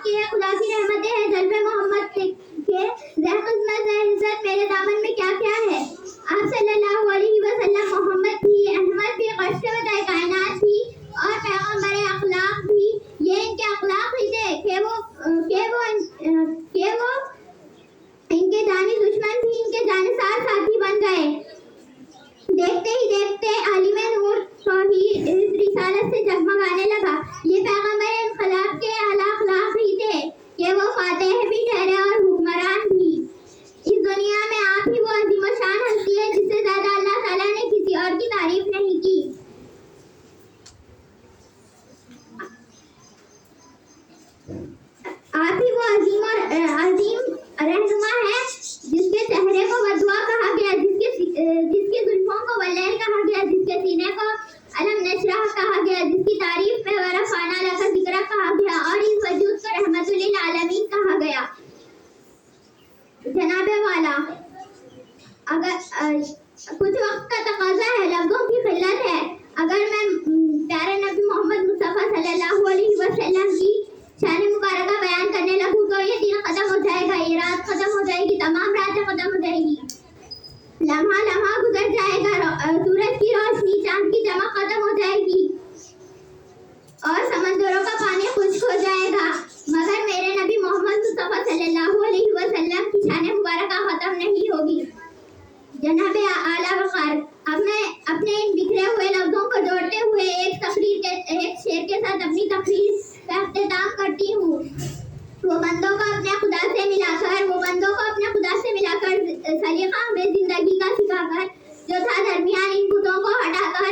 کی ہے خدا کی رحمتیں ہیں جلوے محمد کے زہ قسمت زہ عزت میرے دامن میں کیا کیا ہے. آپ صلی اللہ علیہ وسلم محمد بھی احمد بھی قشت کائنات بھی اور پیغمبر اخلاق بھی. یہ ان کے اخلاق ہی تھے کہ وہ ان کے جانی دشمن بھی ان کے جانسار ساتھی بن گئے. دیکھتے ہی دیکھتے عالم نور توحید اس رسالت سے جگمگانے لگا. یہ پیغمبر انقلاب کے اعلیٰ اخلاق ہی تھے کہ وہ فاتح بھی ٹھہرے اور حکمران بھی. اس دنیا میں آپ ہی وہ عظیم و شان ہستی ہے جس سے زیادہ اللہ تعالیٰ نے کسی اور کی تعریف نہیں کی. آپ ہی وہ عظیم رہنما ہے جس کے چہرے کو بدوا کہا گیا, جس کے زلفوں کو واللیل کہا گیا, جس کے سینے کو علم نشرح کہا گیا, جس کی تعریف میں ورفعنا لک ذکرک کہا گیا اور اس وجود کو رحمت للعالمین کہا گیا. جناب والا, اگر کچھ وقت کا تقاضا ہے, لفظوں کی قلت ہے, اگر میں پیارے نبی محمد مصطفیٰ صلی اللہ علیہ وسلم کی شان مبارکہ بیان کرنے لگوں تو یہ دن ختم ہو جائے گا, یہ رات ختم ہو جائے گی, تمام راتیں ختم ہو جائے گی, لمحہ لمحہ گزر جائے گا, سورج کی روشنی چاند کی چمک ختم ہو جائے گی اور سمندروں کا پانی خشک ہو جائے گا, مگر میرے نبی محمد مصطفیٰ صلی اللہ علیہ وسلم کی شان مبارکہ ختم نہیں ہوگی. جناب اعلیٰ وقار, اپنے ان بکھرے ہوئے لفظوں کو جوڑتے ہوئے ایک شعر کے ساتھ اپنی تقریر کا اختتام کرتی ہوں. وہ بندوں کو اپنے خدا سے ملا کر سلیقہ ہمیں زندگی کا سکھا کر جو تھا درمیان ان بتوں کو ہٹا کر